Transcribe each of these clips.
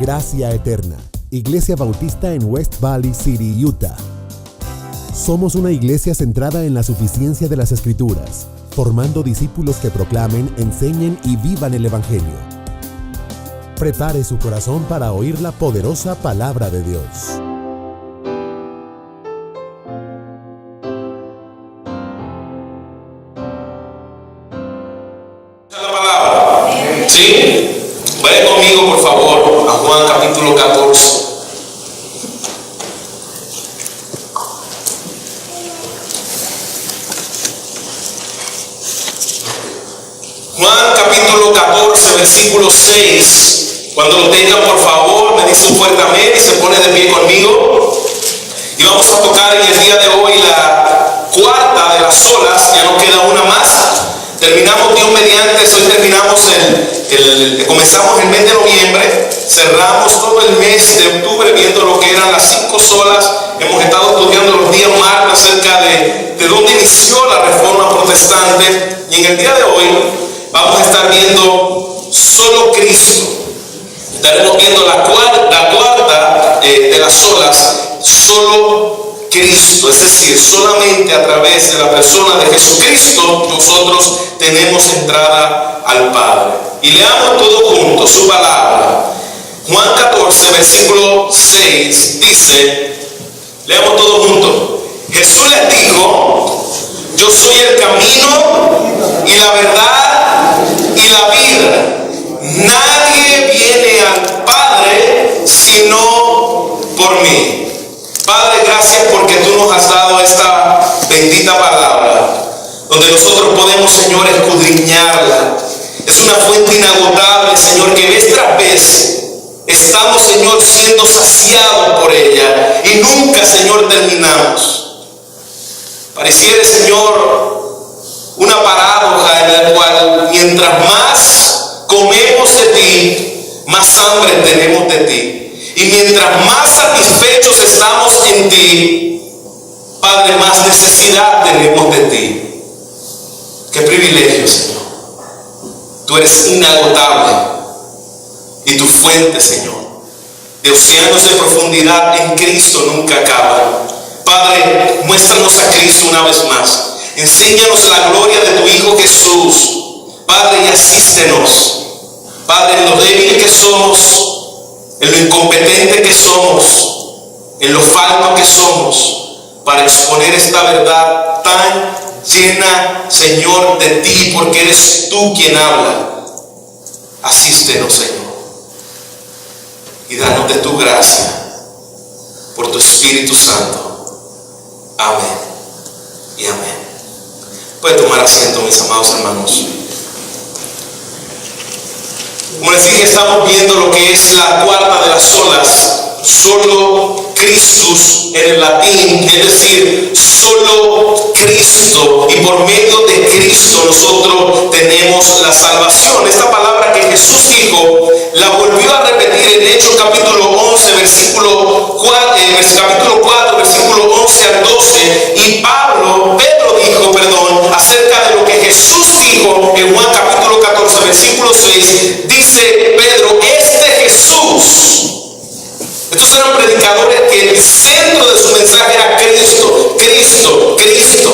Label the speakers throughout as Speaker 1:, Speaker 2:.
Speaker 1: Gracia Eterna, Iglesia Bautista en West Valley City, Utah. Somos una iglesia centrada en la suficiencia de las Escrituras, formando discípulos que proclamen, enseñen y vivan el Evangelio. Prepare su corazón para oír la poderosa palabra de Dios.
Speaker 2: La palabra. ¿Sí? Vayan conmigo, por favor, a Juan capítulo 14. Juan capítulo 14, versículo 6. Cuando lo tengan, por favor, me dice un fuerte amén y se pone de pie conmigo. Y vamos a tocar en el día de hoy la cuarta de las olas. Ya nos queda una más. Terminamos Dios mediante, hoy terminamos comenzamos el mes de noviembre, cerramos todo el mes de octubre viendo lo que eran las 5 solas. Hemos estado estudiando los días martes acerca de dónde inició la Reforma Protestante, y en el día de hoy vamos a estar viendo solo Cristo. Estaremos viendo la cuarta de las olas, solo Cristo, es decir, solamente a través de la persona de Jesucristo nosotros tenemos entrada al Padre. Y leamos todo junto su palabra. Juan 14, versículo 6 dice, leamos todo junto. Jesús les dijo: yo soy el camino y la verdad y la vida. Nadie viene al Padre sino por mí. Padre, gracias porque tú nos has dado esta bendita palabra, donde nosotros podemos, Señor, escudriñarla. Es una fuente inagotable, Señor, que vez tras vez estamos, Señor, siendo saciados por ella y nunca, Señor, terminamos. Pareciera, Señor, una paradoja en la cual mientras más comemos de ti, más hambre tenemos de ti. Y mientras más satisfechos estamos en ti, Padre, más necesidad tenemos de ti. Qué privilegio, Señor. Tú eres inagotable y tu fuente, Señor, de océanos de profundidad en Cristo nunca acaba. Padre, muéstranos a Cristo una vez más. Enséñanos la gloria de tu Hijo Jesús. Padre, y asístenos. Padre, en lo débil que somos, en lo incompetente que somos, en lo falto que somos, para exponer esta verdad tan llena, Señor, de ti, porque eres tú quien habla. Asístenos, Señor, y danos de tu gracia, por tu Espíritu Santo. Amén y amén. Puede tomar asiento, mis amados hermanos. Como les dije, estamos viendo lo que es la cuarta de las olas, solo Christus en el latín, es decir, solo Cristo, y por medio de Cristo nosotros tenemos la salvación. Esta palabra que Jesús dijo, la volvió a repetir en Hechos capítulo 11, versículo 4, versículo 11 al 12, y Pedro dijo, acerca de lo que Jesús dijo en Juan capítulo 14, versículo 6, dice Pedro, Jesús. Estos eran predicadores que el centro de su mensaje era Cristo, Cristo, Cristo.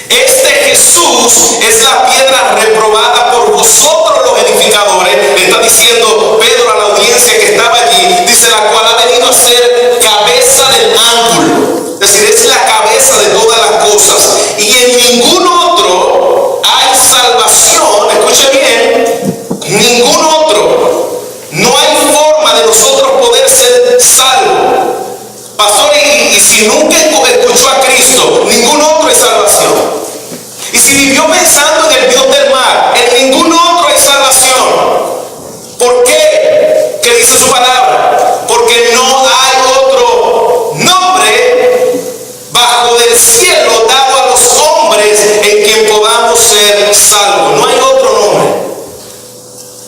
Speaker 2: Este Jesús es la piedra reprobada por vosotros los edificadores. Le está diciendo Pedro a la audiencia que estaba allí, dice, la cual ha venido a ser cabeza del ángulo. Es decir, es la cabeza de todas las cosas. Y en ningún otro hay salvación. Escuche bien, ningún otro. No hay forma de nosotros poder ser salvos. Pastor, y si nunca escuchó a Cristo, ningún otro es salvación. Y si vivió pensando en el Dios del mar, en ningún otro hay salvación. ¿Por qué? ¿Qué dice su palabra? Porque no hay otro nombre bajo el cielo dado a los hombres en quien podamos ser salvos. No hay otro nombre.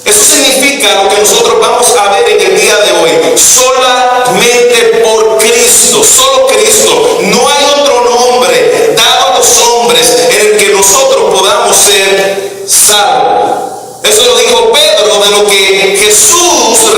Speaker 2: Eso significa lo que nosotros vamos a ver en el día de hoy. Solamente por Cristo, solo Cristo. No hay otro nombre dado a los hombres en el que nosotros podamos ser salvos. Eso lo dijo Pedro de lo que Jesús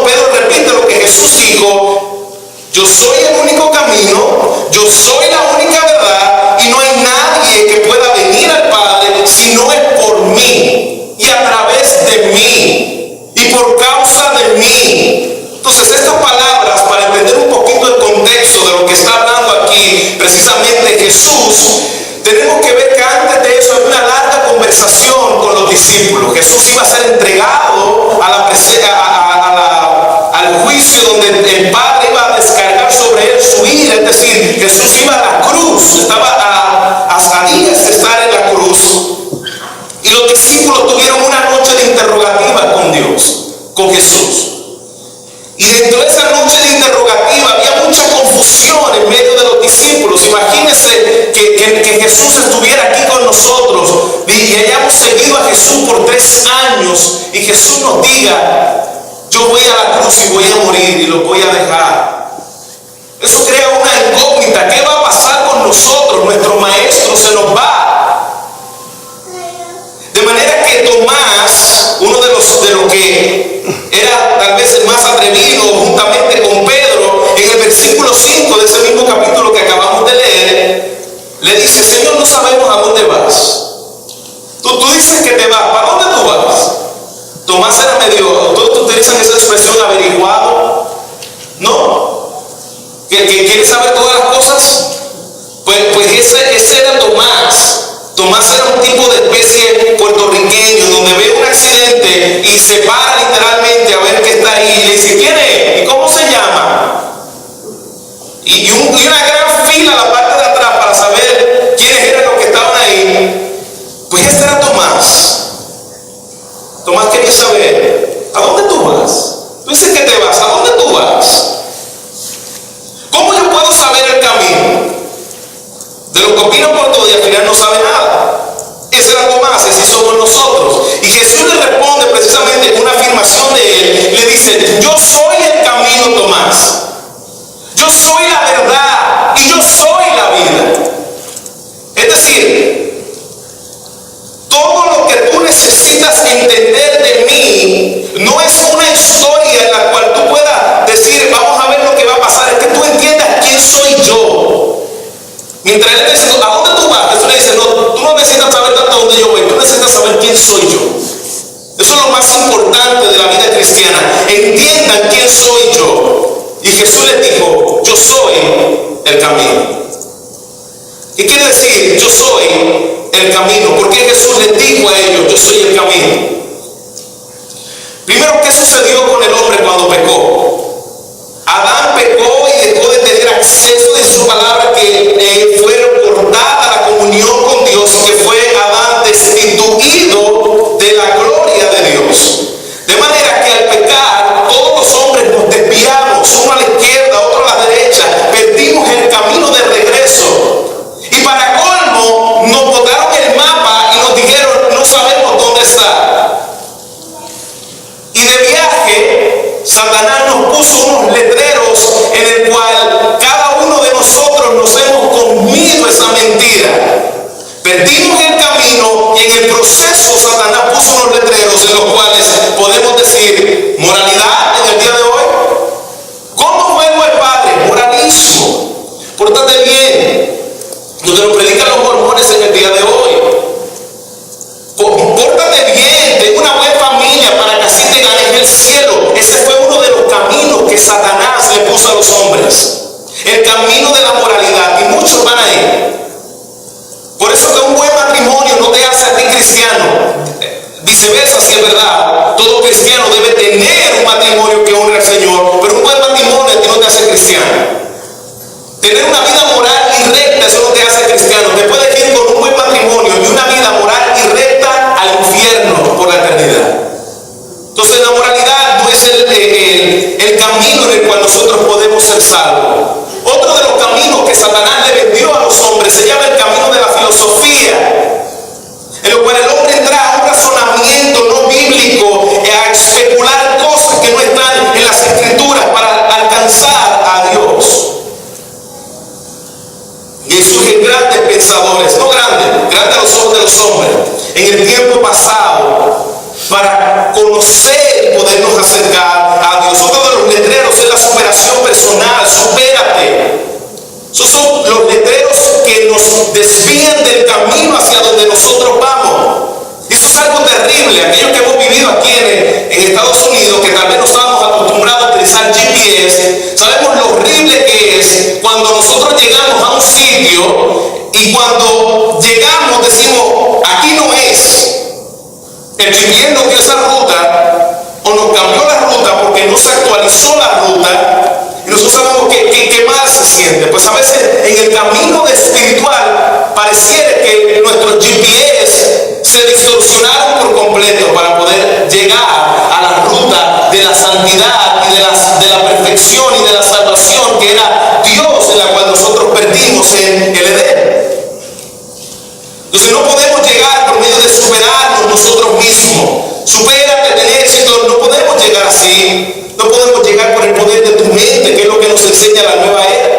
Speaker 2: Pedro repite lo que Jesús dijo: yo soy el único camino, yo soy la única verdad, y no hay nadie que pueda venir al Padre si no es por mí, y a través de mí, y por causa de mí. Entonces, estas palabras, para entender un poquito el contexto de lo que está hablando aquí precisamente Jesús, tenemos que ver que antes de eso hay una larga conversación con los discípulos. Jesús iba a ser entregado al juicio donde el Padre iba a descargar sobre él su ira. Es decir, Jesús iba a la cruz, estaba a días de estar en la cruz. Y los discípulos tuvieron una noche de interrogativa con Dios, con Jesús. Y dentro de esa noche de interrogativa había mucha confusión en medio de los discípulos. Imagínense que Jesús estuviera aquí con nosotros y hayamos seguido a Jesús por 3 años y Jesús nos diga: yo voy a la cruz y voy a morir y lo voy a dejar. Eso crea una incógnita. ¿Qué va a pasar con nosotros? Nuestro maestro se nos va. De manera que Tomás, uno de los que era tal vez el más atrevido, juntamente con Pedro, en el versículo 5 de ese mismo capítulo que acabamos de leer, le dice: Señor, no sabemos a dónde vas. Tú dices que te vas. ¿Para dónde tú vas? Tomás era medio, todos utilizan esa expresión, averiguado, ¿no? Que quiere saber todas las cosas. Pues ese era Tomás. Tomás era un tipo de especie puertorriqueño, donde ve un accidente y se para literalmente a ver qué está ahí y le dice: ¿quién es? ¿Y cómo se llama? Y una gran fila a la parte de atrás para saber quiénes eran los que estaban ahí. Pues este era Tomás. Tomás quería saber: ¿a dónde tú vas? Tú dices que te vas. ¿A dónde tú vas? ¿Cómo yo puedo saber el camino? De lo que opinan por todo y al final no sabe nada. Ese era Tomás, así somos nosotros. Y Jesús le responde precisamente con una afirmación de él. Le dice: yo soy el camino, Tomás. Yo soy la verdad y yo soy la vida. Es decir, todo lo que tú necesitas entender de mí no es una historia en la cual tú puedas decir: vamos a ver lo que va a pasar. Es que tú entiendas quién soy yo. Mientras él te dice: ¿a dónde tú vas? Jesús le dice: no, tú no necesitas saber tanto a dónde yo voy, tú necesitas saber quién soy yo. Eso es lo más importante de la vida cristiana. Entiendan quién soy yo. Y Jesús les dijo: yo soy el camino. ¿Qué quiere decir yo soy el camino? ¿Por qué Jesús les dijo a ellos: yo soy el camino? Primero, ¿qué sucedió con el hombre cuando pecó? Adán pecó y dejó de tener acceso de su palabra, que fue cortada la comunión con Dios, que fue Adán destituido de la gloria de Dios. De manera que al pecar, todos los hombres nos desviamos, uno a la izquierda, otro a la derecha, perdimos el camino de regreso. Y para colmo, nos botaron el mapa y nos dijeron: no sabemos dónde está. Y de viaje, Satanás nos puso unos letreros en el cual cada uno de nosotros nos hemos comido esa mentira. Perdimos el camino y en el proceso Satanás puso unos letreros en los cuales podemos decir: moralidad en el día de hoy. ¿Cómo vuelvo al Padre? Moralismo. Pórtate bien. Lo que nos predican los mormones en el día de hoy. Pórtate bien, ten una buena familia para que así te ganes el cielo. Ese fue uno de los caminos que Satanás le puso a los hombres. El camino de la moralidad. Y muchos van a ir. Por eso que un buen matrimonio no te hace a ti cristiano. Viceversa, si es verdad. Todo cristiano debe tener un matrimonio que honre al Señor. Pero un buen matrimonio a ti no te hace cristiano. Tener una vida moral y recta, eso no te hace cristiano. Te puedes ir con un buen matrimonio y una vida moral y recta al infierno por la eternidad. Entonces la moralidad no es el camino en el cual nosotros podemos ser salvos. Otro de los caminos que Satanás le vendió a los hombres se llama el camino de la filosofía, en el cual el hombre entra a un razonamiento no bíblico, a especular cosas que no están en las escrituras para alcanzar a Dios. Y surgen grandes pensadores, no grandes a los ojos de los hombres, en el tiempo pasado, para conocer y podernos Esos son los letreros que nos desvían del camino hacia donde nosotros vamos. Eso es algo terrible. Aquellos que hemos vivido aquí en Estados Unidos, que tal vez no estábamos acostumbrados a utilizar GPS, sabemos lo horrible que es cuando nosotros llegamos a un sitio y cuando llegamos decimos, aquí no es. El GPS nos dio esa ruta o nos cambió la ruta porque no se actualizó la ruta y nosotros sabemos que mal se siente. Pues a veces en el camino espiritual pareciera que nuestros GPS se distorsionaron por completo para poder llegar a la ruta de la santidad y de la perfección y de la salvación que era Dios, en la cual nosotros perdimos en el Edén. Entonces no podemos llegar por medio de superarnos nosotros mismos. Supérate, tener éxito, no podemos llegar así. No podemos llegar por el poder de tu mente, que es lo que nos enseña la nueva era.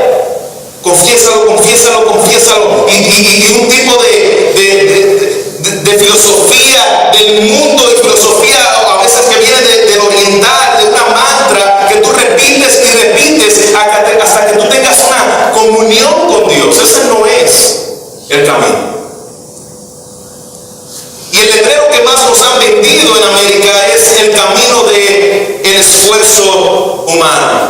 Speaker 2: Confiésalo, confiésalo, confiésalo. Y un tipo de filosofía del mundo, de filosofía a veces que viene del oriental, de una mantra que tú repites y repites hasta que tú tengas una comunión con Dios. Ese no es el camino. Y el letrero que más nos han vendido en América es el camino del esfuerzo humano.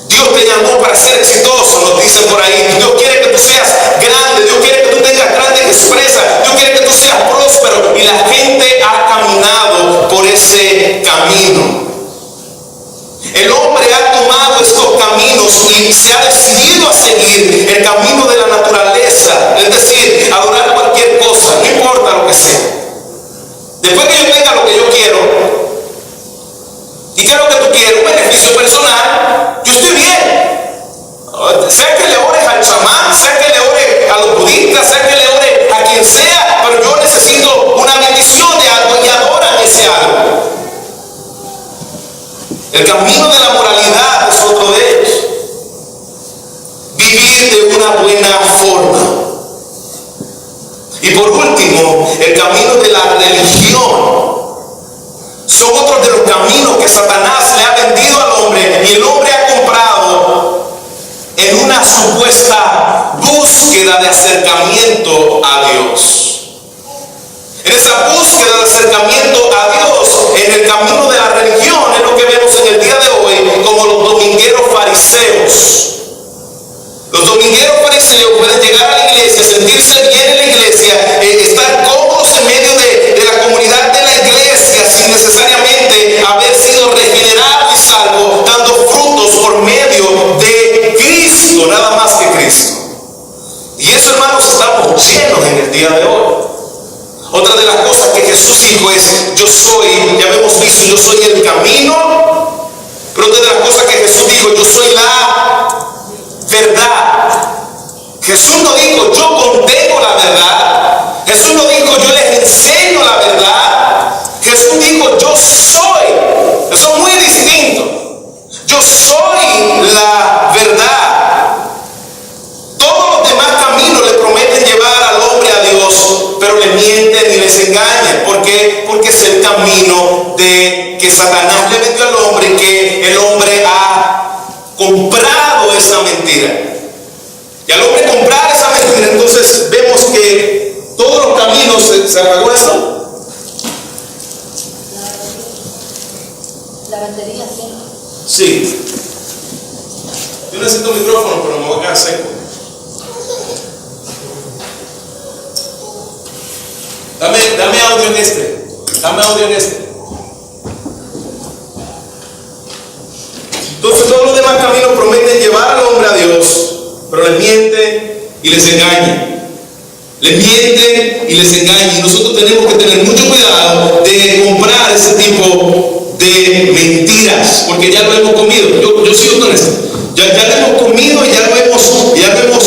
Speaker 2: Dios te llamó para ser exitoso, nos dicen por ahí. Dios quiere que tú seas grande, Dios quiere que tú tengas grandes empresas, Dios quiere que tú seas próspero. Y la gente ha caminado por ese camino. El hombre ha tomado estos caminos y se ha decidido a seguir el camino de la naturaleza, es decir, adorar cualquier cosa, no importa lo que sea. Después que yo tenga lo que yo quiero, y qué es lo que tú quieres, un beneficio personal, yo estoy bien. Sea que le ores al chamán, sea que le ore a los budistas, sea que le ore a quien sea, pero yo necesito una bendición de algo y adoran ese algo. El camino de la moralidad es otro de ellos. Vivir de una buena forma. Y por último, el camino de la religión. Son otros de los caminos que Satanás le ha vendido al hombre y el hombre ha comprado en una supuesta búsqueda de acercamiento a Dios. En esa búsqueda de acercamiento a Dios, en el camino de la religión, es lo que vemos en el día de hoy como los domingueros fariseos. Los domingueros fariseos pueden llegar a la iglesia, sentirse bien en la iglesia, estar cómodos en medio de la comunidad de la iglesia, sin necesariamente haber sido regenerado y salvo, dando frutos por medio de Cristo, nada más que Cristo. Y eso, hermanos, estamos llenos en el día de hoy. Otra de las cosas que Jesús dijo es, yo soy, ya hemos visto, yo soy el camino. Pero otra de las cosas que Jesús dijo, yo soy la verdad. Jesús no dijo, yo contengo la verdad. Jesús no dijo, yo les enseño la verdad. Jesús dijo, yo soy. Eso es muy distinto. Yo soy la verdad. Todos los demás caminos le prometen llevar al hombre a Dios, pero le mienten y les engañan. ¿Por qué? Porque es el camino que Satanás le vendió al hombre, que el hombre ha comprado esa mentira. Y al hombre comprar esa mentira, entonces vemos que todos los caminos se apagó eso.
Speaker 3: La batería, sí.
Speaker 2: Sí. Yo necesito un micrófono, pero me voy a quedar seco. Dame audio en este. Dame audio en este. Entonces todos los demás caminos prometen llevar al hombre a Dios, pero les mienten y les engañan. Les mienten y les engañan. Y nosotros tenemos que tener mucho cuidado de comprar ese tipo de mentiras, porque ya lo hemos comido. Yo sigo con esto. Ya lo hemos comido y ya lo hemos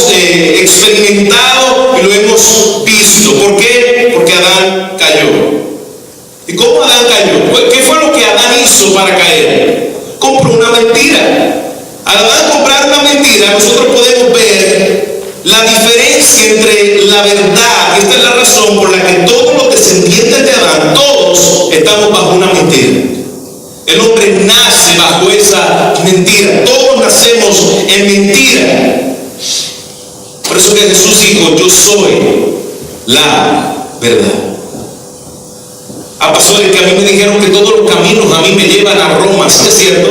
Speaker 2: experimentado y lo hemos visto. ¿Por qué? Porque Adán cayó. ¿Y cómo Adán cayó? ¿Qué fue lo que Adán hizo para caer? Compró una mentira. Al Adán comprar una mentira, nosotros podemos ver la diferencia entre la verdad. Esta es la razón por la que todos los descendientes de Adán, todos estamos bajo una mentira. El hombre nace bajo esa mentira. Todos nacemos en mentira. Por eso que Jesús dijo, yo soy la verdad. Pastores, que a mí me dijeron que todos los caminos a mí me llevan a Roma. ¿Sí es cierto?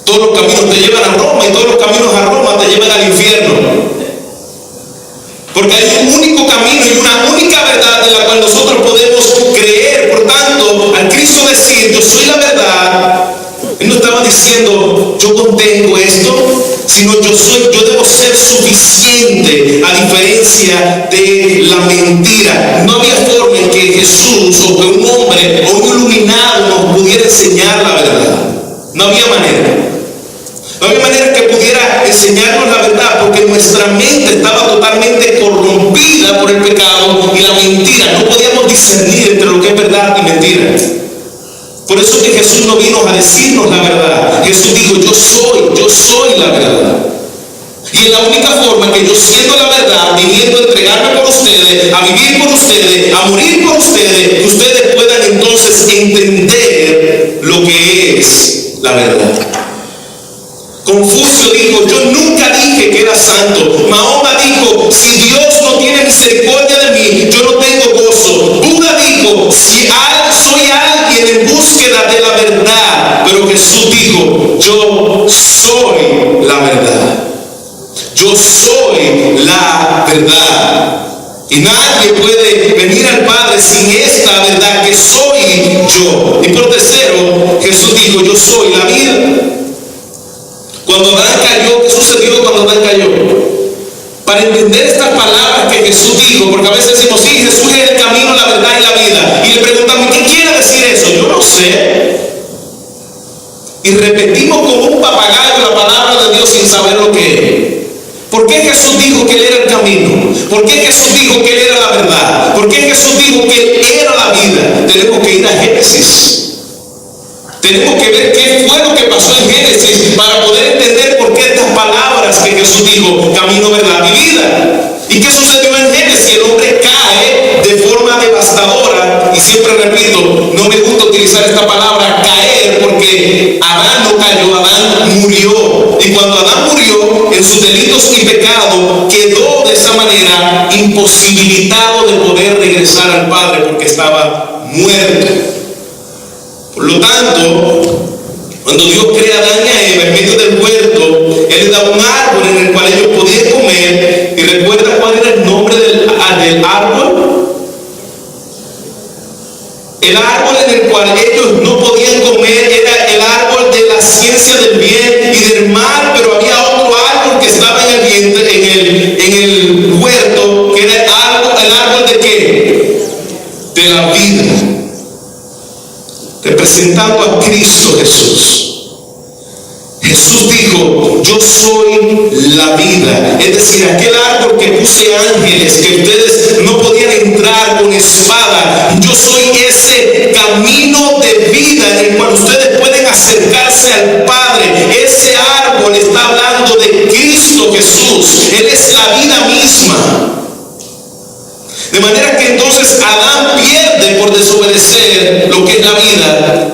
Speaker 2: Todos los caminos te llevan a Roma y todos los caminos a Roma te llevan al infierno. Porque hay un único camino y una única verdad en la cual nosotros podemos creer. Por tanto, al Cristo decir, yo soy la verdad, Él no estaba diciendo, yo contengo esto, sino yo debo ser suficiente, a diferencia de la mentira. No había forma en que Jesús o que un hombre o un iluminado nos pudiera enseñar la verdad. No había manera. No había manera que pudiera enseñarnos la verdad, porque nuestra mente estaba totalmente corrompida por el pecado y la mentira. No podíamos discernir entre lo que es verdad y mentira. Por eso que Jesús no vino a decirnos la verdad. Jesús dijo, yo soy la verdad. Y es la única forma que yo, siendo la verdad, viniendo a entregarme por ustedes, a vivir por ustedes, a morir por ustedes, que ustedes puedan entonces entender lo que es la verdad. Confucio dijo, yo nunca dije que era santo. Mahoma dijo, si Dios no tiene misericordia de mí, yo no tengo gozo. Buda dijo, soy alguien en búsqueda de la verdad. Pero Jesús dijo, yo soy la verdad. Yo soy la verdad. Y nadie puede venir al Padre sin esta verdad que soy yo. Y por tercero, Jesús dijo, yo soy la vida. Cuando Adán cayó, ¿qué sucedió cuando Adán cayó? Para entender estas palabras que Jesús dijo, porque a veces decimos, sí, Jesús es el camino, la verdad y la vida. Y le preguntamos, ¿qué quiere decir eso? Yo no sé. Y repetimos como un papagayo la palabra de Dios sin saber lo que es. ¿Por qué Jesús dijo que Él era el camino? ¿Por qué Jesús dijo que Él era la verdad? ¿Por qué Jesús dijo que Él era la vida? Tenemos que ir a Génesis. Tenemos que ver qué fue lo que pasó en Génesis para poder entender por qué estas palabras que Jesús dijo, camino, verdad y vida. ¿Y qué sucedió en Génesis? El hombre cae de forma devastadora. Y siempre repito, no me gusta utilizar esta palabra caer, porque Adán no cayó, Adán murió. Y cuando Adán murió en sus delitos y pecados, quedó de esa manera imposibilitado de poder regresar al Padre, porque estaba muerto. Por lo tanto, cuando Dios crea a Adán y a Eva en medio del huerto, Él les da un árbol en el cual ellos podían comer. ¿Y recuerda cuál era el nombre del árbol? El árbol en el cual ellos no podían comer era el árbol de la ciencia del bien y del mal, pero había otro árbol que estaba en el huerto, que era el árbol de ¿qué? De la vida, representando a Cristo Jesús. Jesús dijo, yo soy la vida. Es decir, aquel árbol que puse ángeles, que ustedes no podían entrar con espada. Yo soy ese camino de vida en el cual ustedes pueden acercarse al Padre. Ese árbol está hablando de Cristo Jesús. Él es la vida misma. De manera que entonces Adán pierde por desobedecer lo que es la vida.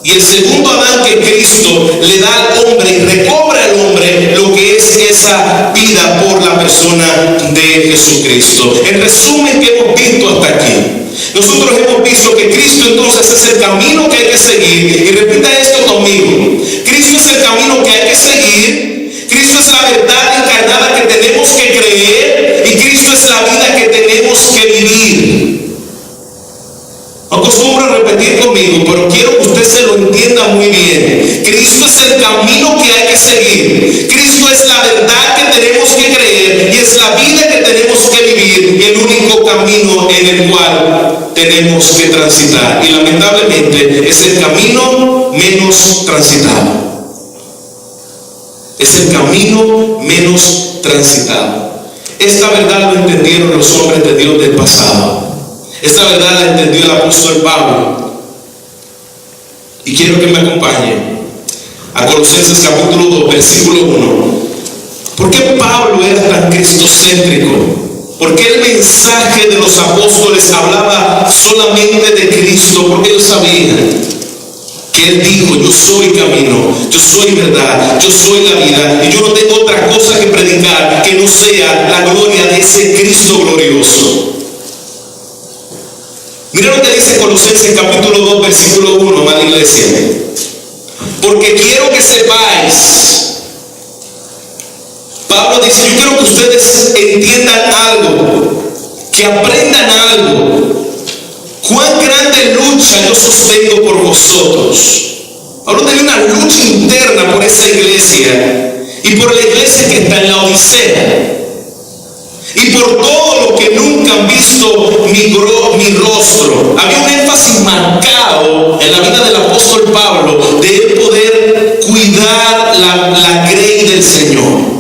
Speaker 2: Y el segundo Adán, que es Cristo, le da al hombre y recobra al hombre lo que es esa vida por la persona de Jesucristo. En resumen, ¿qué hemos visto hasta aquí? Nosotros hemos visto que Cristo entonces es el camino que hay que seguir. Y repita esto conmigo. Cristo es el camino que hay que seguir. Cristo es la verdad encarnada que tenemos que creer. Y Cristo es la vida que tenemos que vivir. No acostumbro a repetir conmigo, pero quiero que usted se lo entienda muy bien. Cristo es el camino que hay que seguir. Cristo es la verdad que tenemos que creer y es la vida que tenemos que vivir, y el único camino en el cual tenemos que transitar. Y lamentablemente es el camino menos transitado. Es el camino menos transitado. Esta verdad lo entendieron los hombres de Dios del pasado. Esta verdad la entendió el apóstol Pablo. Y quiero que me acompañe a Colosenses capítulo 2, versículo 1. ¿Por qué Pablo era tan cristocéntrico? ¿Por qué el mensaje de los apóstoles hablaba solamente de Cristo? Porque ellos sabían que Él dijo: yo soy camino, yo soy verdad, yo soy la vida, y yo no tengo otra cosa que predicar que no sea la gloria de ese Cristo glorioso. Mira lo que dice Colosenses capítulo 2 versículo 1, amada iglesia. Porque quiero que sepáis, Pablo dice, yo quiero que ustedes entiendan algo, que aprendan algo. Cuán grande lucha yo sostengo por vosotros. Pablo tenía una lucha interna por esa iglesia y por la iglesia que está en la Odisea. Y por todo lo que nunca han visto mi rostro. Había un énfasis marcado en la vida del apóstol Pablo de él poder cuidar la grey del Señor.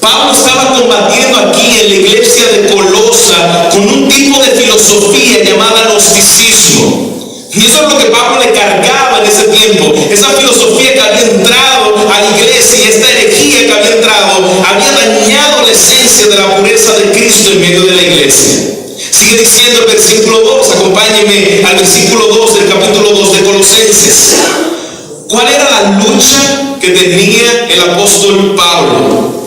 Speaker 2: Pablo estaba combatiendo aquí en la iglesia de Colosa con un tipo de filosofía llamada gnosticismo. Y eso es lo que Pablo le cargaba en ese tiempo. Esa filosofía que había entrado a la iglesia y esta herejía que había entrado había dañado la esencia de la pureza de Cristo en medio de la iglesia. Sigue diciendo el versículo 2, acompáñenme al versículo 2 del capítulo 2 de Colosenses. ¿Cuál era la lucha que tenía el apóstol Pablo?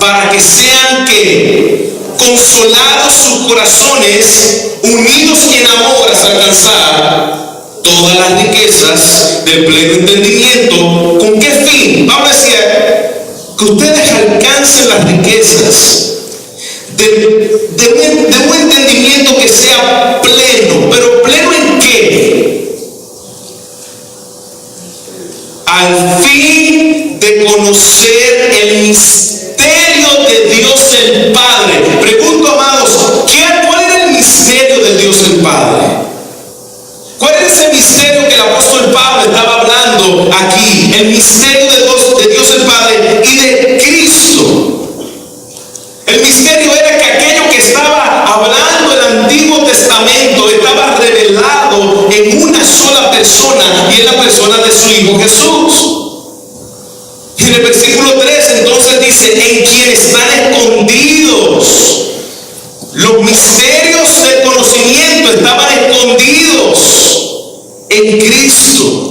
Speaker 2: Para que sean que consolados sus corazones, unidos en amor hasta alcanzar todas las riquezas del pleno entendimiento. ¿Con qué fin? Pablo decía que ustedes alcancen las riquezas de un entendimiento que sea pleno. ¿Pero pleno en qué? Al fin de conocer el misterio de Dios el Padre. Pregunto, amados, ¿cuál era el misterio de Dios el Padre? ¿Cuál era ese misterio que el apóstol Pablo estaba hablando aquí? El misterio de Dios el Padre y de Cristo. El misterio era que aquello que estaba hablando el Antiguo Testamento estaba revelado en una sola persona, y en la persona de su Hijo Jesús. Y en el versículo 3 entonces dice: en quien están escondidos los misterios del conocimiento, estaban escondidos en Cristo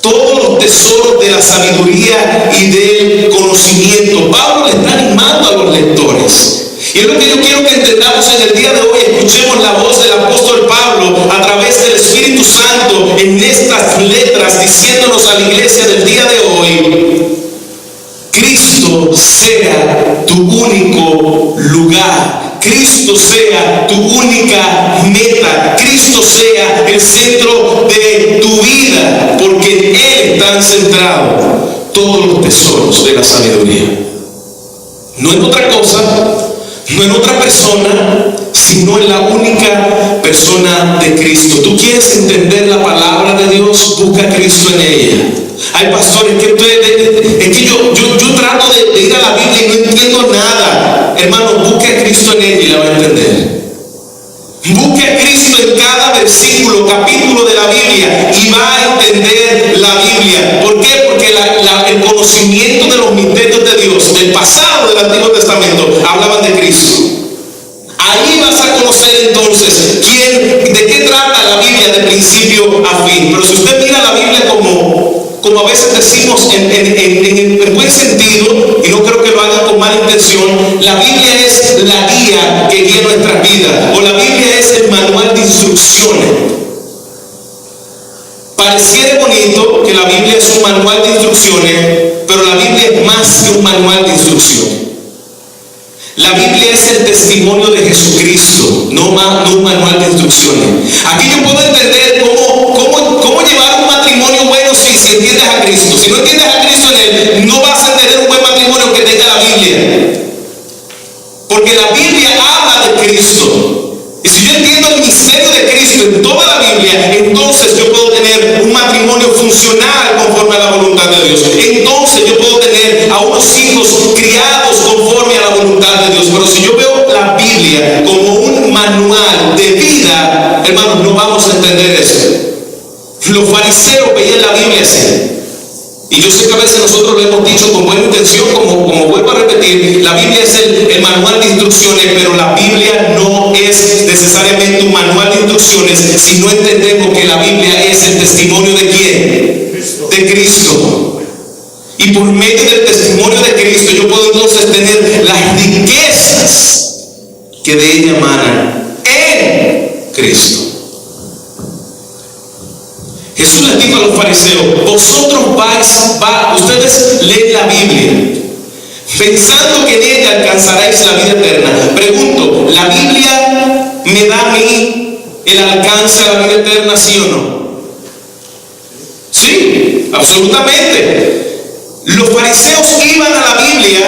Speaker 2: todos los tesoros de la sabiduría y del conocimiento. Pablo le está animando a los lectores. Y es lo que yo quiero que entendamos en el día de hoy. Escuchemos la voz del apóstol Pablo a través del Espíritu Santo en estas letras, diciéndonos a la iglesia del día de hoy: Cristo sea tu único lugar. Cristo sea tu única meta. Cristo sea el centro de tu vida, porque en Él están centrados todos los tesoros de la sabiduría. No en otra cosa, no en otra persona, sino en la única persona de Cristo. ¿Tú quieres entender la palabra de Dios? Busca a Cristo en ella. Hay pastores que yo trato de ir a la Biblia y no entiendo nada. Hermano, busque a Cristo en ella y la va a entender. Busque a Cristo en cada versículo, capítulo de la Biblia, y va a entender la Biblia. ¿Por qué? Porque el conocimiento de los misterios de Dios del pasado del Antiguo Testamento hablaban de Cristo. Ahí vas a conocer entonces de qué trata la Biblia de principio a fin. Pero si usted mira la Biblia como a veces decimos en buen sentido, y no creo que lo hagan con mala intención, la Biblia es la guía que guía nuestras vidas, o la Biblia es el manual de instrucciones. Pareciera bonito que la Biblia es un manual de instrucciones, pero la Biblia es más que un manual de instrucciones. La Biblia es el testimonio de Jesucristo, no un manual de instrucciones. Aquí yo puedo entender cómo llevar un matrimonio bueno si entiendes a Cristo. Si no entiendes a Cristo en Él, no vas a tener un buen matrimonio que tenga la Biblia. Porque la Biblia habla de Cristo. Y si yo entiendo el misterio de Cristo en toda la Biblia, entonces yo puedo tener un matrimonio funcional conforme a la voluntad de Dios. Entonces yo puedo tener a unos hijos criados conforme a la voluntad de Dios. Pero si yo veo la Biblia como un manual de vida, hermanos, no vamos a entender eso. Los fariseos veían la Biblia así. Y yo sé que a veces nosotros lo hemos dicho con buena intención, como vuelvo a repetir, la Biblia es el manual de instrucciones, pero la Biblia no es necesariamente un manual de instrucciones si no entendemos que la Biblia es el testimonio de ¿quién? De Cristo. Y por medio del testimonio de Cristo yo puedo entonces tener las riquezas que de ella emanan en Cristo. Jesús les dijo a los fariseos: ustedes leen la Biblia pensando que en ella alcanzaréis la vida eterna. Pregunto, ¿la Biblia me da a mí el alcance a la vida eterna, sí o no? Sí, absolutamente. Los fariseos iban a la Biblia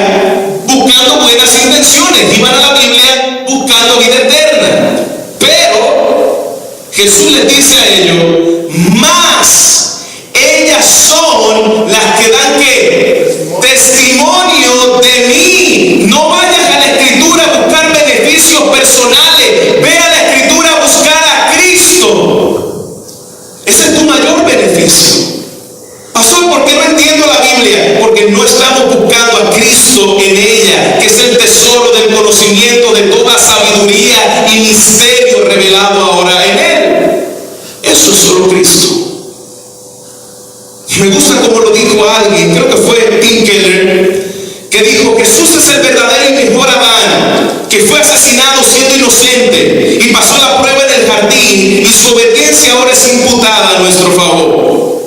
Speaker 2: buscando buenas intenciones, iban a la Biblia buscando vida eterna. Pero Jesús les dice a ellos: más ellas son las que dan ¿qué? Testimonio de mí. No vayas a la Escritura a buscar beneficios personales, ve a la Escritura a buscar a Cristo. Ese es tu mayor beneficio. Pastor, ¿por qué no entiendo la Biblia? Porque no estamos buscando a Cristo en ella, que es el tesoro del conocimiento de toda sabiduría y misterio revelado ahora en Él. Eso es solo Cristo. Me gusta como lo dijo alguien, creo que fue Tim Keller, que dijo: Jesús es el verdadero y mejor Adán, que fue asesinado siendo inocente y pasó la prueba en el jardín, y su obediencia ahora es imputada a nuestro favor.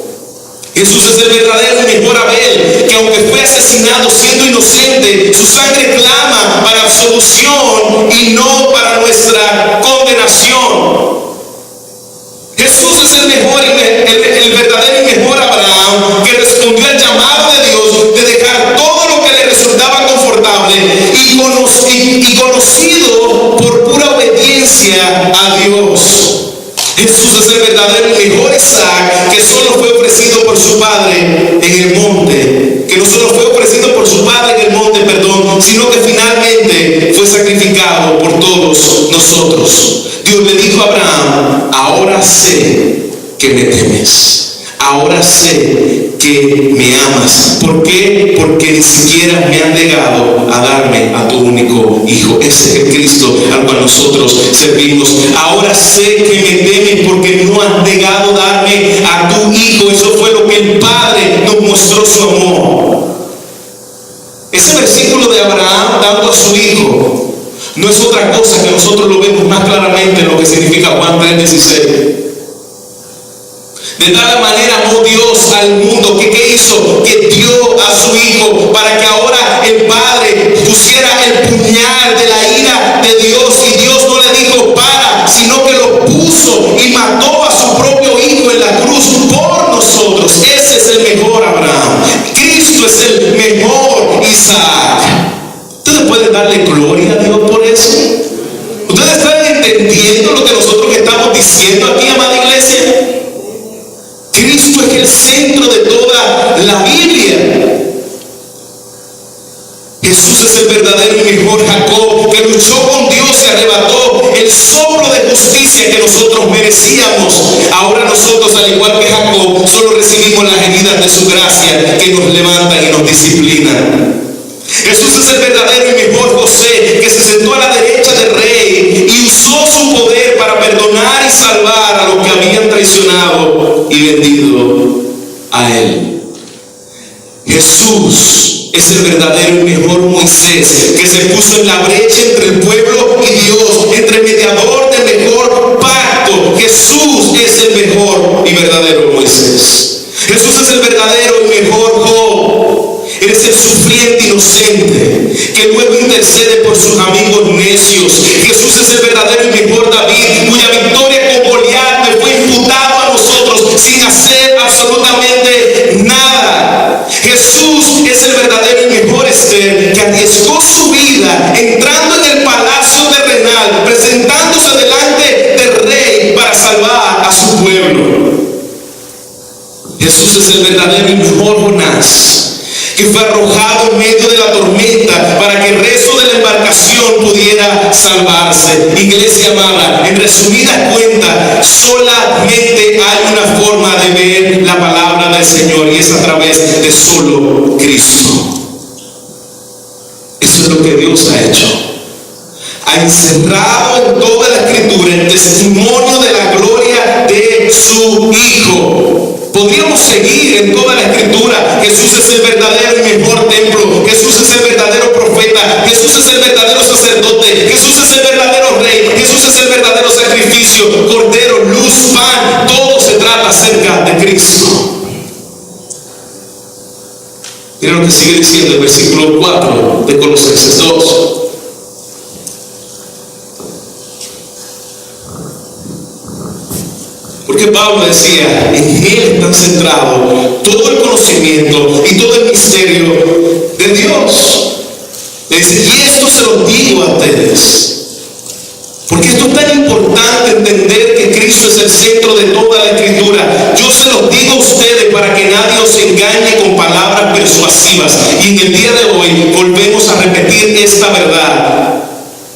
Speaker 2: Jesús es el verdadero y mejor Abel, que aunque fue asesinado siendo inocente, su sangre clama para absolución y no para nuestra condenación. Jesús es el verdadero y mejor Abraham, que respondió al llamado de Dios de dejar todo lo que le resultaba confortable y conocido por pura obediencia a Dios. Jesús es el verdadero y mejor Isaac, que solo fue ofrecido por su padre en el monte, que no solo fue ofrecido por su padre en el monte, sino que finalmente fue sacrificado por todos nosotros. Dios le dijo a Abraham: ahora sé que me temes, ahora sé que me amas. ¿Por qué? Porque ni siquiera me han negado a darme a tu único hijo. Ese es el Cristo al cual nosotros servimos. Ahora sé que me temes porque no has negado darme a tu hijo. Eso fue lo que el Padre nos mostró su amor. Ese versículo de Abraham dando a su hijo no es otra cosa que nosotros lo vemos más claramente en lo que significa Juan 3:16. De tal manera amó Dios al mundo que ¿qué hizo? Que dio a su hijo para que ahora el Padre pusiera el puñal de la ira de Dios, y Dios no le dijo para, sino que lo puso y mató a su propio hijo en la cruz por nosotros. Ese es el mejor Abraham. Cristo es el mejor Isaac. ¿Ustedes pueden darle gloria a Dios por eso? ¿Ustedes están entendiendo lo que nosotros estamos diciendo aquí, amada iglesia? Cristo es el centro de toda la Biblia. Jesús es el verdadero y mejor Jacob, que luchó con Dios y arrebató el soplo de justicia que nosotros merecíamos. Ahora nosotros, al igual que Jacob, solo recibimos las heridas de su gracia que nos levantan y nos disciplinan. Jesús es el verdadero y mejor José, que se sentó a la derecha del rey y usó su poder para perdonar y salvar a los que habían traicionado y vendido a él. Jesús es el verdadero y mejor Moisés, que se puso en la brecha entre el pueblo y Dios, entre mediador del mejor pacto. Jesús es el mejor y verdadero Moisés. Jesús es el verdadero y mejor Job. Eres el sufriente inocente que luego intercede por sus amigos necios. Jesús es el verdadero y mejor David, cuya victoria con Goliat me fue imputado a nosotros sin hacer absolutamente nada. Jesús es el verdadero y mejor Esther, que arriesgó su vida entrando en el palacio terrenal, presentándose delante del rey para salvar a su pueblo. Jesús es el verdadero y mejor Jonás, que fue arrojado en medio de la tormenta para que el resto de la embarcación pudiera salvarse. Iglesia amada, en resumidas cuentas, solamente hay una forma de ver la palabra del Señor, y es a través de solo Cristo. Eso es lo que Dios ha hecho. Ha encerrado en toda la Escritura el testimonio de la gloria de su Hijo. Podríamos seguir en toda la Escritura. Jesús es el verdadero y mejor templo. Jesús es el verdadero profeta. Jesús es el verdadero sacerdote. Jesús es el verdadero rey. Jesús es el verdadero sacrificio. Cordero, luz, pan. Todo se trata acerca de Cristo. Mira lo que sigue diciendo el versículo 4 de Colosenses 2. Porque Pablo decía, en Él está centrado todo el conocimiento y todo el misterio de Dios. Le dice, y esto se lo digo a ustedes. Porque esto es tan importante entender que Cristo es el centro de toda la Escritura. Yo se los digo a ustedes para que nadie os engañe con palabras persuasivas. Y en el día de hoy volvemos a repetir esta verdad.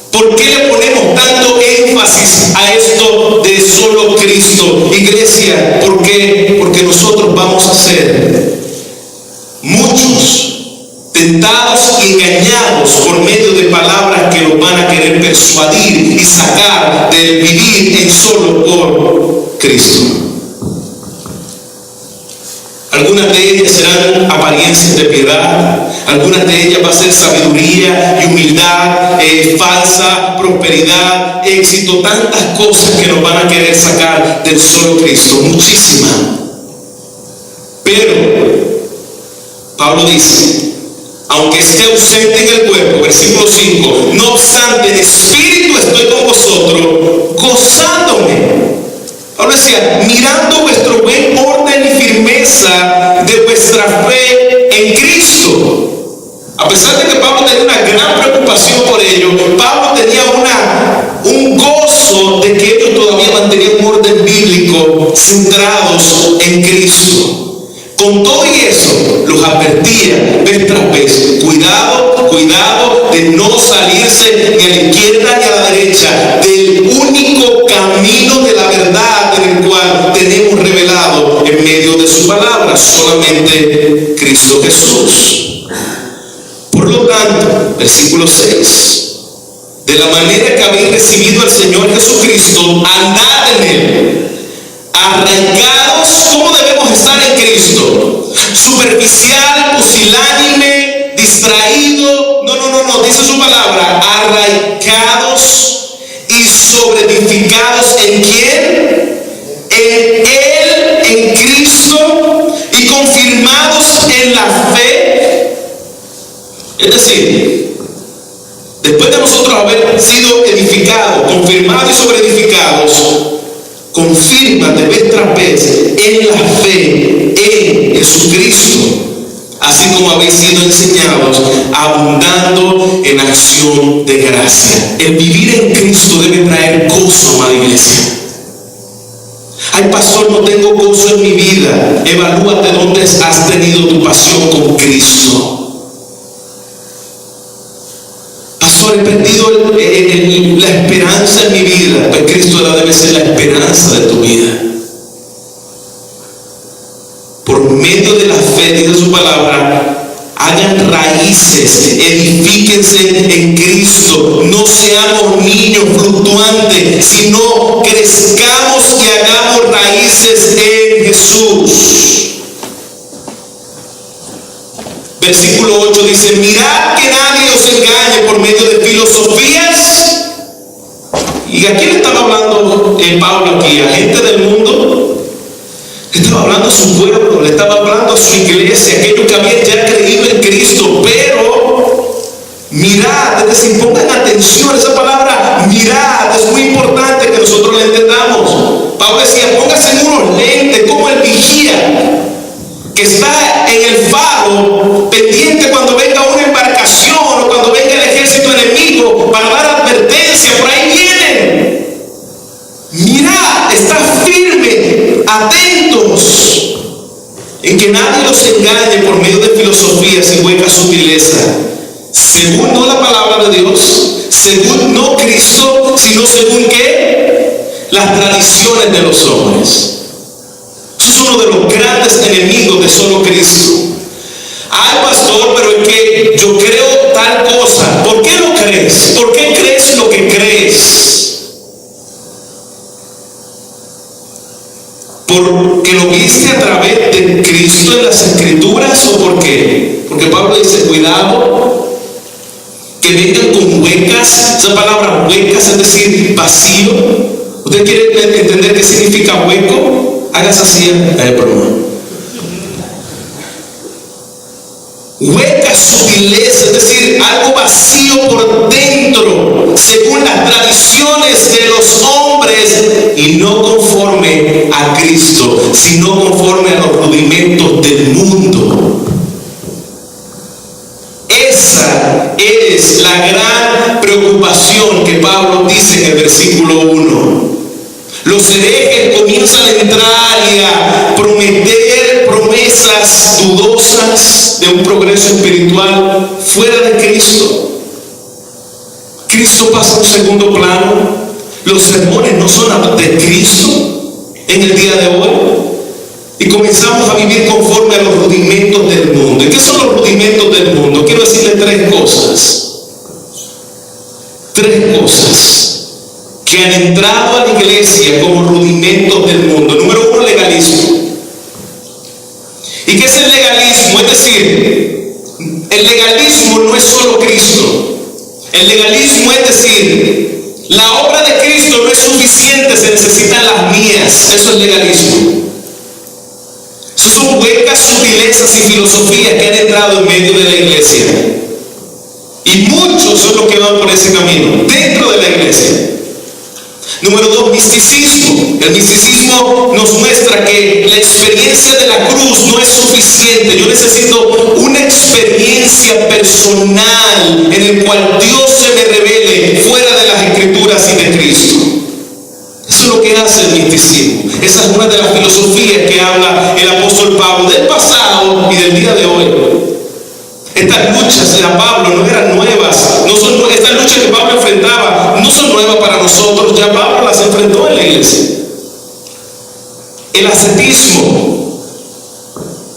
Speaker 2: ¿Por qué le ponemos tanto énfasis a esto de solo Cristo? Iglesia, ¿por qué? Porque nosotros vamos a ser muchos tentados y engañados por medio de palabras que los van a querer persuadir y sacar del vivir en solo por Cristo. Algunas de ellas serán apariencias de piedad, algunas de ellas va a ser sabiduría y humildad, falsa prosperidad, éxito, tantas cosas que nos van a querer sacar del solo Cristo, muchísimas. Pero Pablo dice, aunque esté ausente en el cuerpo, versículo 5, no obstante en espíritu estoy con vosotros, gozándome. Pablo decía, mirando vuestro buen orden y firmeza de vuestra fe en Cristo. A pesar de que Pablo tenía una gran preocupación por ello, Pablo tenía un gozo de que ellos todavía mantenían un orden bíblico centrados en Cristo. Con todo y eso, los advertía vez tras vez, cuidado, cuidado de no salirse ni a la izquierda ni a la derecha del único camino de la verdad en el cual tenemos revelado en medio de su palabra, solamente Cristo Jesús. Por lo tanto, versículo 6, de la manera que habéis recibido al Señor Jesucristo, andad en Él, arraigados. ¿Cómo debemos estar en Cristo? Superficial, pusilánime, distraído. No, dice su palabra, arraigados y sobreedificados. ¿En quién? En Él, en Cristo, y confirmados en la fe. Es decir, después de nosotros haber sido edificados, confirmados y sobreedificados, confirma de vez tras vez en la fe en Jesucristo, así como habéis sido enseñados, abundando en acción de gracia. El vivir en Cristo debe traer gozo, amada iglesia. Ay, pastor, no tengo gozo en mi vida. Evalúate dónde has tenido tu pasión con Cristo. Pastor, he perdido la esperanza en mi vida. Pues Cristo debe ser la esperanza de tu vida. Por medio de la fe, dice su palabra, hagan raíces, edifíquense en Cristo. No seamos niños fluctuantes, sino crezcamos y hagamos raíces en Jesús. Versículo 8 dice, mirad que nadie os engañe por medio de filosofías. ¿Y a quién estaba hablando Pablo aquí? ¿A gente del mundo? Le estaba hablando a su pueblo, le estaba hablando a su iglesia, aquellos que habían ya creído en Cristo. Pero mirad, es decir, pongan atención a esa palabra, mirad, es muy importante que nosotros la entendamos. Pablo decía, póngase en unos lentes como el vigía, que está en el faro, pendiente cuando venga una embarcación o cuando venga el ejército enemigo para dar advertencia, por ahí vienen. Mirad, está firme, atentos, en que nadie los engañe por medio de filosofías y hueca sutileza, según no la palabra de Dios, según no Cristo, sino según ¿qué? Las tradiciones de los hombres. Eso es uno de los grandes enemigos de solo Cristo. crees? ¿Por qué crees lo que crees? ¿Porque lo viste a través de Cristo en las Escrituras o por qué? Porque Pablo dice, cuidado, que vengan con huecas. Esa palabra huecas es decir, vacío. ¿Usted quiere entender qué significa hueco? Hágase así, broma. Hueca sutileza, es decir, algo vacío por dentro, según las tradiciones de los hombres, y no conforme a Cristo, sino conforme a los rudimentos del mundo. Esa es la gran preocupación que Pablo dice en el versículo 1. Los herejes comienzan a entrar y a prometer promesas dudosas de un progreso espiritual fuera de Cristo. Cristo pasa a un segundo plano. Los sermones no son de Cristo en el día de hoy. Y comenzamos a vivir conforme a los rudimentos del mundo. ¿Y qué son los rudimentos del mundo? Quiero decirle tres cosas. Tres cosas que han entrado a la iglesia como rudimentos del mundo. Número uno, legalismo. ¿Y qué es el legalismo? Es decir, el legalismo no es solo Cristo. El legalismo es decir, la obra de Cristo no es suficiente, se necesitan las mías. Eso es legalismo. Esas son huecas sutilezas y filosofías que han entrado en medio de la iglesia. Y muchos son los que van por ese camino, dentro de la iglesia. Número dos, misticismo. El misticismo nos muestra que la experiencia de la cruz no es suficiente. Yo necesito una experiencia personal en el cual Dios se me revele fuera de las Escrituras y de Cristo. Eso es lo que hace el misticismo. Esa es una de las filosofías que habla el apóstol Pablo del pasado y del día de hoy. Estas luchas de Pablo no eran nuevas. Estas luchas que Pablo enfrentaba no son nuevas para nosotros. Ya Pablo las enfrentó en la iglesia. El ascetismo.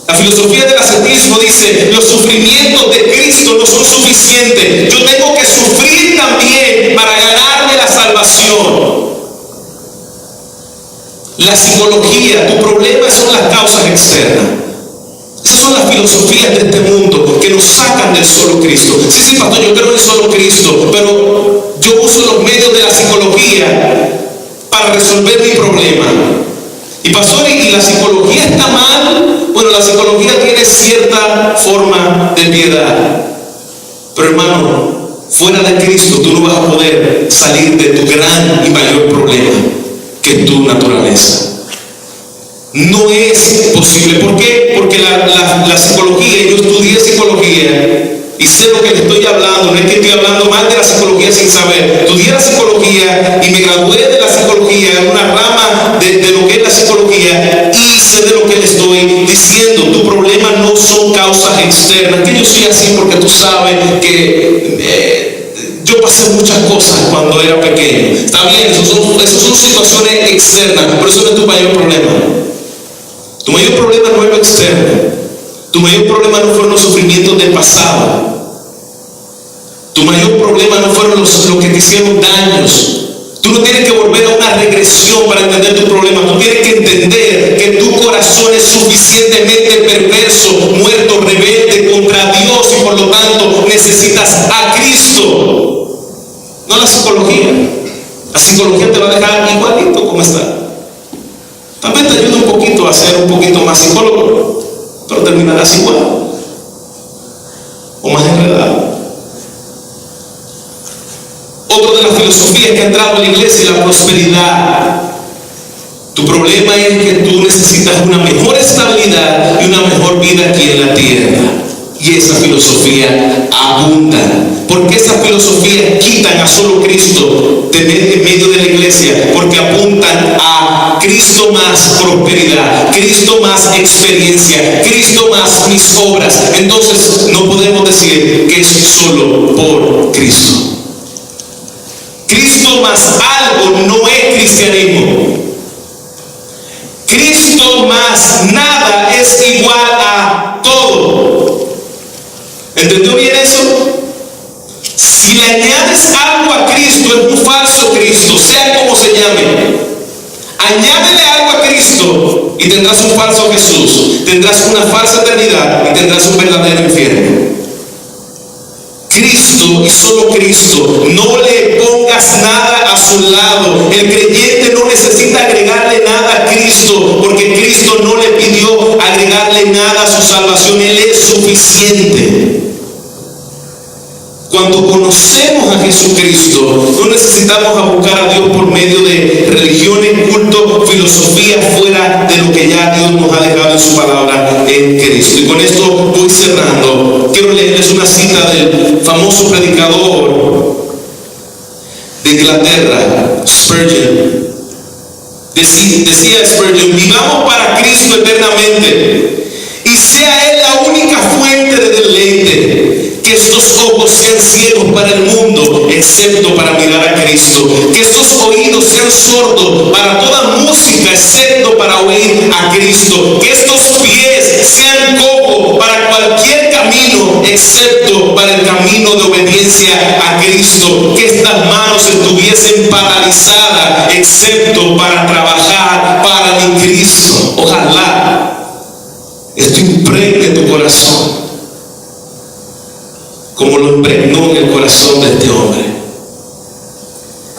Speaker 2: La filosofía del ascetismo dice, los sufrimientos de Cristo no son suficientes. Yo tengo que sufrir también para ganarme la salvación. La psicología, tu problema son las causas externas. Esas son las filosofías de este mundo que nos sacan del solo Cristo. Sí, pastor, yo creo en solo Cristo, pero yo uso los medios de la psicología para resolver mi problema. Y pastor, ¿y la psicología está mal? Bueno, la psicología tiene cierta forma de piedad. Pero hermano, fuera de Cristo tú no vas a poder salir de tu gran y mayor problema, que es tu naturaleza. No es posible. ¿Por qué? Porque la psicología, yo estudié psicología y sé lo que le estoy hablando. No es que estoy hablando mal de la psicología sin saber. Estudié la psicología y me gradué de la psicología, en una rama de lo que es la psicología, y sé de lo que le estoy diciendo. Tu problema no son causas externas. Que yo soy así porque tú sabes que yo pasé muchas cosas cuando era pequeño. Está bien, esas son situaciones externas, pero eso no es tu mayor problema. Tu mayor problema no es lo externo. Tu mayor problema no fueron los sufrimientos del pasado. Tu mayor problema no fueron los que te hicieron daños. Tú no tienes que volver a una regresión para entender tu problema. Tú tienes que entender que tu corazón es suficientemente perverso, muerto, rebelde contra Dios, y por lo tanto necesitas a Cristo. No la psicología. La psicología te va a dejar igualito como está. Tal vez te ayuda un poquito a ser un poquito más psicólogo, pero terminarás igual o más enredado. Otra de las filosofías que ha entrado en la iglesia es la prosperidad. Tu problema es que tú necesitas una mejor estabilidad y una mejor vida aquí en la tierra. Y esa filosofía abunda. Porque esas filosofías quitan a solo Cristo en medio de la iglesia, porque apuntan a Cristo más prosperidad, Cristo más experiencia, Cristo más mis obras. Entonces no podemos decir que es solo por Cristo. Cristo más algo no es cristianismo. Cristo más nada es igual a todo. ¿Entendió bien eso? Si le añades algo a Cristo, es un falso Cristo, sea como se llame. Añádele algo a Cristo y tendrás un falso Jesús, tendrás una falsa eternidad y tendrás un verdadero infierno. Cristo y solo Cristo. No le pongas nada a su lado. El creyente no necesita agregarle nada a Cristo, porque Cristo no le pidió agregarle nada a su salvación. Él es suficiente. Cuando conocemos a Jesucristo, no necesitamos buscar a Dios por medio de religiones, cultos, filosofía fuera de lo que ya Dios nos ha dejado en su palabra en Cristo. Y con esto voy cerrando. Quiero leerles una cita del famoso predicador de Inglaterra, Spurgeon. Decía Spurgeon: vivamos para Cristo eternamente y sea Él la única fuente de deleite. Que estos ojos sean ciegos para el mundo, excepto para mirar a Cristo. Que estos oídos sean sordos para toda música, excepto para oír a Cristo. Que estos pies sean cojos para cualquier camino, excepto para el camino de obediencia a Cristo. Que estas manos estuviesen paralizadas, excepto para trabajar para mi Cristo. Ojalá esto impregne tu corazón, como lo impregnó en el corazón de este hombre.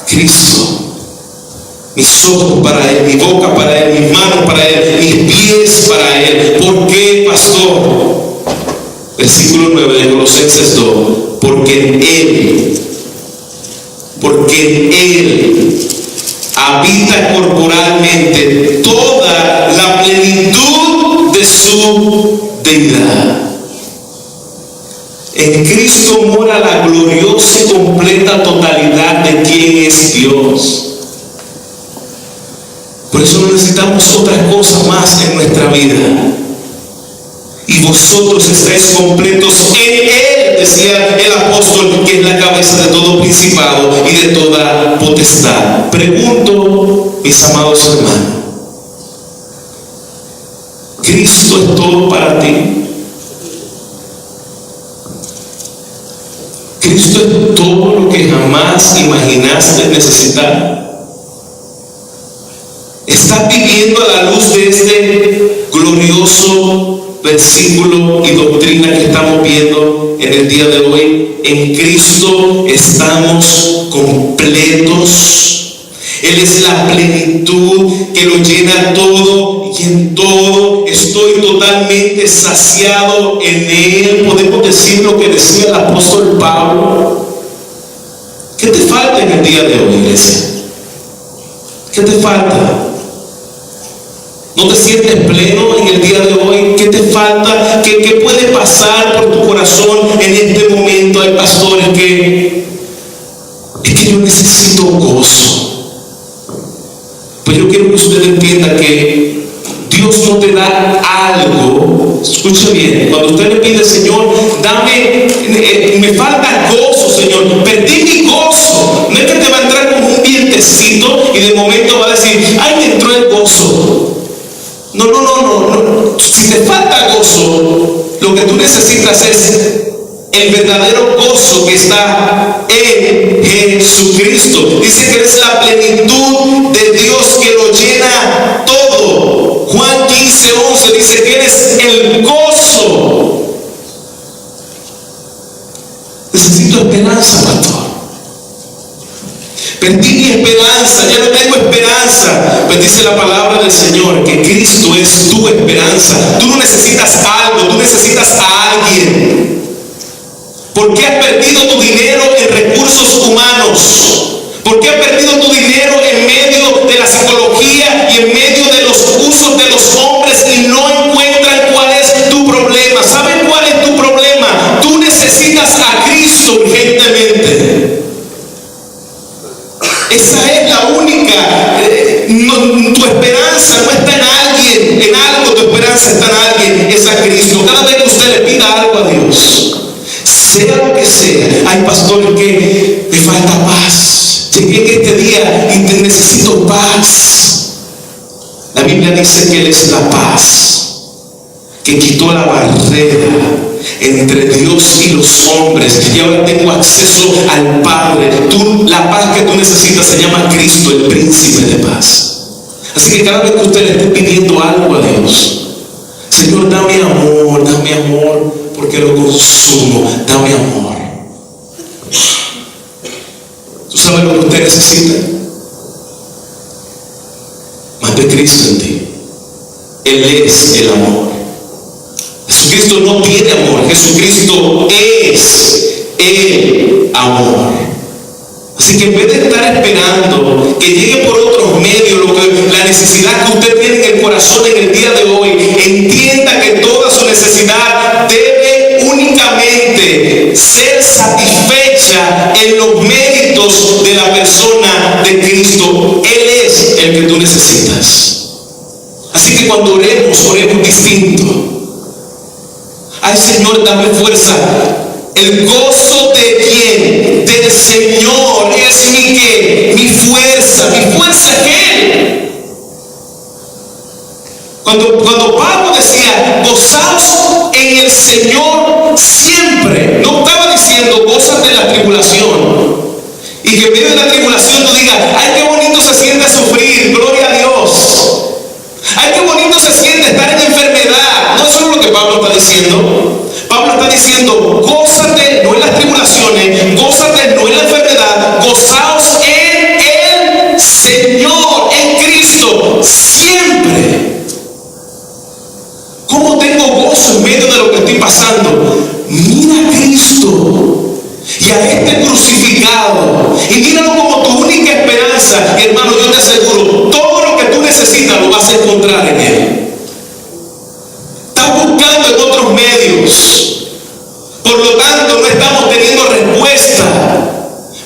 Speaker 2: Cristo, mis ojos para Él, mi boca para Él, mis manos para Él, mis pies para Él. ¿Por qué, pastor? Versículo 9 de Colosenses 2. Porque en Él habita corporalmente toda la plenitud de su deidad. En Cristo mora la gloriosa y completa totalidad de quien es Dios. Por eso no necesitamos otras cosas más en nuestra vida. Y vosotros estáis completos en Él, decía el apóstol, que es la cabeza de todo principado y de toda potestad. Pregunto, mis amados hermanos, ¿Cristo es todo para ti? ¿Cristo es todo lo que jamás imaginaste necesitar? ¿Estás viviendo a la luz de este glorioso versículo y doctrina que estamos viendo en el día de hoy? En Cristo estamos completos. Él es la plenitud que lo llena todo, y en todo estoy totalmente saciado en Él. Podemos decir lo que decía el apóstol Pablo. ¿Qué te falta en el día de hoy, iglesia? ¿Qué te falta? ¿No te sientes pleno en el día de hoy? ¿Qué te falta? ¿Qué puede pasar por tu corazón en este momento? Hay pastores que yo necesito gozo. Pues yo quiero que usted entienda que Dios no te da algo. Escuche bien, cuando usted le pide: Señor, dame, me falta gozo, Señor, perdí mi gozo. No es que te va a entrar como un vientecito y de momento va a decir: ay, me entró el gozo. No. Si te falta gozo, lo que tú necesitas es el verdadero gozo que está en Jesucristo. Dice que es la plenitud de Dios que lo llena todo. Juan 15:11 dice que eres el gozo. Necesito esperanza, pastor. Perdí mi esperanza, ya no tengo esperanza. Pues dice la palabra del Señor que Cristo es tu esperanza. Tú no necesitas algo, tú necesitas a alguien. ¿Por qué has perdido tu dinero en recursos humanos? ¿Por qué has perdido tu dinero en medio de la psicología y en medio de los usos de los hombres y no encuentran cuál es tu problema? ¿Saben cuál es tu problema? Tú necesitas a Cristo urgentemente. Esa es la única. Tu esperanza no está en alguien, en algo. Tu esperanza está en alguien, es a Cristo. Cada vez que usted le pida algo a Dios, sea lo que sea. Hay pastores que me falta paz. Llegué en este día y necesito paz. La Biblia dice que Él es la paz. que quitó la barrera entre Dios y los hombres, y ahora tengo acceso al Padre. La paz que tú necesitas se llama Cristo, el príncipe de paz. Así que cada vez que usted le esté pidiendo algo a Dios, Señor, dame amor, porque lo consumo, dame amor. ¿Tú sabes lo que usted necesita? Más de Cristo en ti. Él es el amor. Jesucristo no tiene amor, Jesucristo es el amor. Así que en vez de estar esperando que llegue por otros medios la necesidad que usted tiene en el corazón en el día de hoy, entienda que toda su necesidad debe únicamente ser satisfecha en los méritos de la persona de Cristo. Él es el que tú necesitas. Así que cuando oremos distinto. Ay, Señor, dame fuerza. El gozo de quién? Del Señor es mi fuerza. Mi fuerza es Él. Cuando Pablo decía, gozaos en el Señor siempre, no estaba diciendo gozas de la tribulación. Y que en medio de la tribulación tú digas, ay, qué bonito se siente sufrir, gloria a Dios. Ay, qué bonito se siente estar en enfermedad. No, eso no es lo que Pablo está diciendo. Pablo está diciendo, gózate no en las tribulaciones, gózate no en la enfermedad, gozaos en el Señor, en Cristo, siempre. ¿Cómo tengo gozo en medio de lo que estoy pasando? Mira a Cristo y a este crucificado y míralo como tu única esperanza. Y hermano, yo te aseguro, todo lo que tú necesitas lo vas a encontrar en Él. Estás buscando en otros medios, por lo tanto no estamos teniendo respuesta,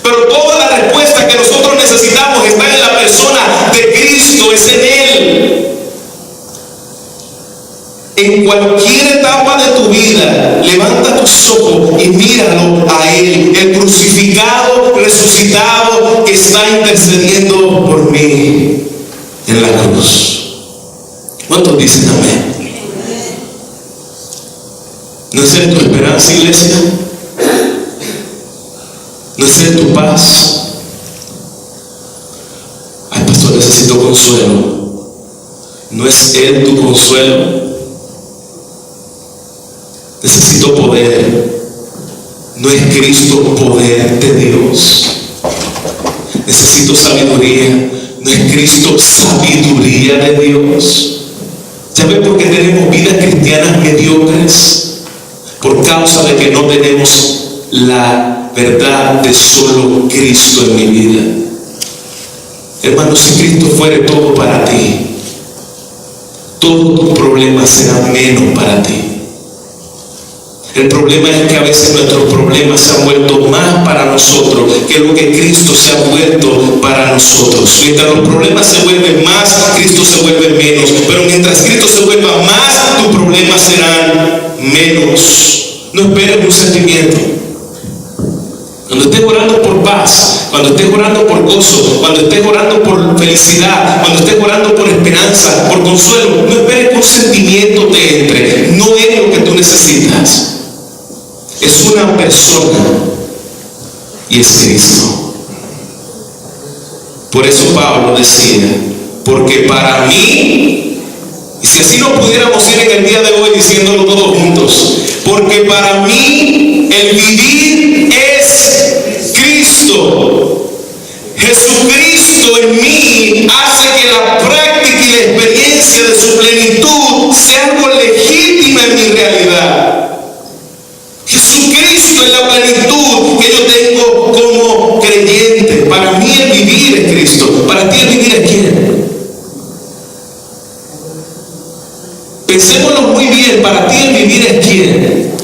Speaker 2: pero toda la respuesta que nosotros necesitamos está en la persona de Cristo, es en Él. En cualquier etapa de tu vida, levanta tus ojos y míralo a Él, el crucificado, resucitado, que está intercediendo por mí en la cruz. ¿Cuántos dicen amén? ¿No es Él tu esperanza, iglesia? ¿No es Él tu paz? Ay, pastor, necesito consuelo. ¿No es Él tu consuelo? Necesito poder. ¿No es Cristo poder de Dios? Necesito sabiduría. ¿No es Cristo sabiduría de Dios? ¿Ya ven por qué tenemos vidas cristianas mediocres? Por causa de que no tenemos la verdad de solo Cristo en mi vida. Hermano, si Cristo fuere todo para ti, todos tus problemas serán menos para ti. El problema es que a veces nuestros problemas se han vuelto más para nosotros que lo que Cristo se ha vuelto para nosotros. Mientras los problemas se vuelven más, Cristo se vuelve menos. Pero mientras Cristo se vuelva más, tus problemas serán menos. No esperes un sentimiento. Cuando estés orando por paz, cuando estés orando por gozo, cuando estés orando por felicidad, cuando estés orando por esperanza, por consuelo, no esperes que un sentimiento te entre. No es lo que tú necesitas. Es una persona y es Cristo. Por eso Pablo decía, porque para mí, y si así no pudiéramos ir en el día de hoy diciéndolo todos juntos, porque para mí el vivir es Cristo. Jesucristo en mí hace que la práctica y la experiencia de su plenitud sea algo legítima en mi realidad. Jesucristo es la plenitud que yo tengo como creyente. Para mí el vivir es Cristo. Para ti el vivir es quién. Pensémoslo muy bien. Para ti el vivir es quién.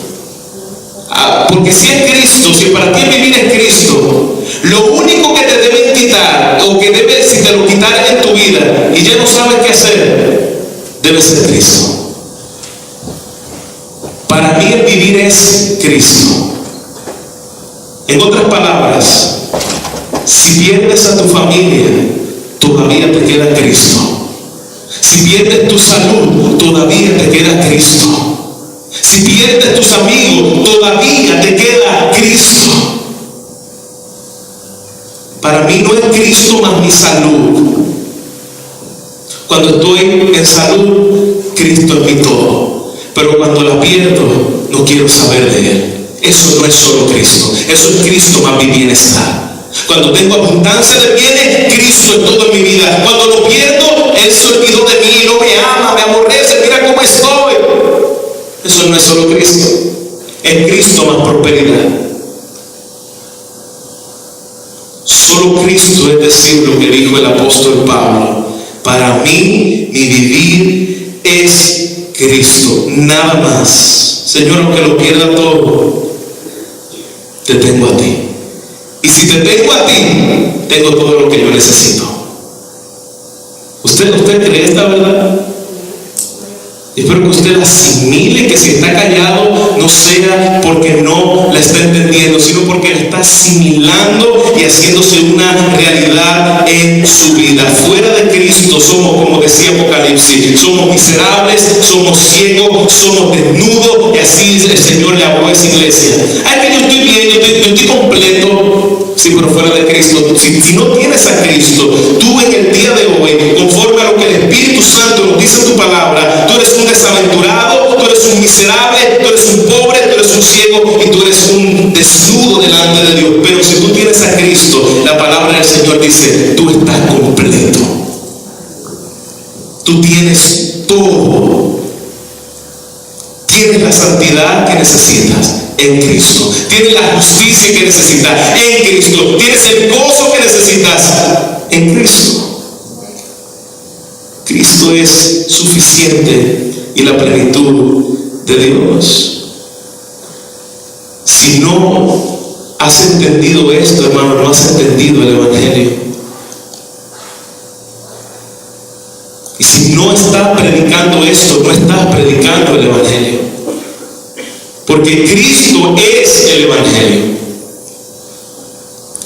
Speaker 2: Porque si es Cristo, si para ti el vivir es Cristo, lo único que te deben quitar, o que debe, si te lo quitaran en tu vida y ya no sabes qué hacer, debe ser Cristo. Para mí el vivir es Cristo. En otras palabras, si pierdes a tu familia, todavía te queda Cristo. Si pierdes tu salud, todavía te queda Cristo. Si pierdes tus amigos, todavía te queda Cristo. Para mí no es Cristo más mi salud. Cuando estoy en salud, Cristo es mi todo. Pero cuando la pierdo, no quiero saber de Él. Eso no es solo Cristo. Eso es Cristo más mi bienestar. Cuando tengo abundancia de bienes, Cristo es todo en mi vida. Cuando lo pierdo, Él se olvidó de mí, no me ama, me aborrece, mira cómo estoy. Eso no es solo Cristo. Es Cristo más prosperidad. Solo Cristo es decir lo que dijo el apóstol Pablo. Para mí, mi vivir es Cristo, nada más. Señor, aunque lo pierda todo, te tengo a ti. Y si te tengo a ti, tengo todo lo que yo necesito. ¿Usted cree esta verdad? Espero que usted asimile que si está callado no sea porque no la está entendiendo, sino porque la está asimilando y haciéndose una realidad en su vida. Fuera de Cristo somos, como decía Apocalipsis, somos miserables, somos ciegos, somos desnudos, y así el Señor le habló a esa iglesia. Ay, que yo estoy bien, yo estoy completo. Sí, pero fuera de Cristo, si no tienes a Cristo, tú en el día de hoy, conforme a lo que el Espíritu Santo nos dice en tu palabra, tú eres un desaventurado, tú eres un miserable, tú eres un pobre, tú eres un ciego y tú eres un desnudo delante de Dios. Pero si tú tienes a Cristo, la palabra del Señor dice, tú estás completo. Tú tienes todo. Tienes la santidad que necesitas en Cristo. Tienes la justicia que necesitas en Cristo. Tienes el gozo que necesitas en Cristo. Cristo es suficiente y la plenitud de Dios. Si no has entendido esto, hermano, no has entendido el Evangelio. Y si no estás predicando esto, no estás predicando el Evangelio. Porque Cristo es el Evangelio.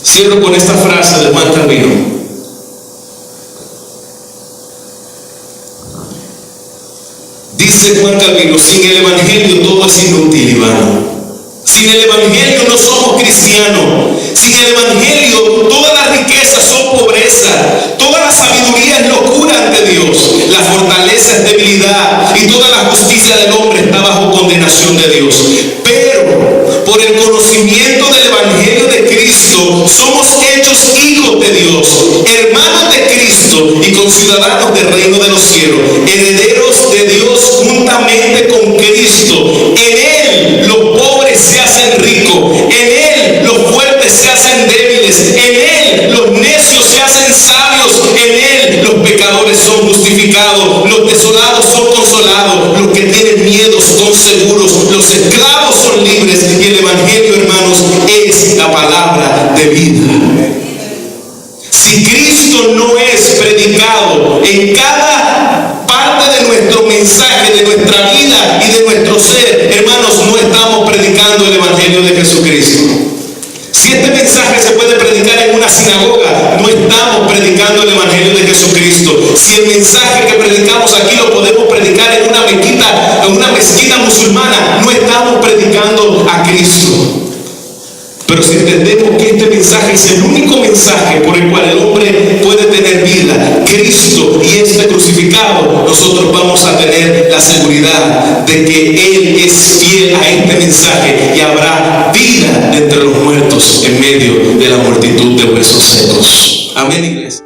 Speaker 2: Cierro con esta frase de Juan Calvino. Dice Juan Calvino, sin el Evangelio todo es inútil y vano. Sin el Evangelio no somos cristianos. Sin el Evangelio todas las riquezas son pobreza. Toda la sabiduría es locura ante Dios. La fortaleza es debilidad. Y toda la justicia del hombre está bajo condenación de Dios. Pero por el conocimiento del Evangelio de Cristo somos hechos hijos de Dios, hermanos de Cristo y conciudadanos del reino de los cielos, herederos de Dios juntamente con Cristo. En Él los pobres se hacen ricos, en Él los fuertes se hacen débiles, en Él los necios se hacen sabios, en Él los pecadores son justificados, los desolados son consolados, los que tienen miedo son seguros, los esclavos son libres, y el Evangelio, hermanos, es la palabra de vida. Si Cristo no es predicado en cada parte de nuestro mensaje, de nuestra vida y de nuestro ser, hermanos, no estamos predicando el Evangelio de Jesucristo. Si este mensaje se puede predicar en una sinagoga, no estamos predicando el Evangelio de Jesucristo. Si el mensaje que predicamos aquí lo podemos predicar en una mezquita musulmana, no estamos predicando a Cristo. Pero si entendemos que este mensaje es el único mensaje por el cual el hombre puede tener vida, Cristo y este crucificado, nosotros vamos a tener la seguridad de que Él es fiel a este mensaje y habrá vida entre los muertos en medio de la multitud de huesos secos. Amén, iglesia.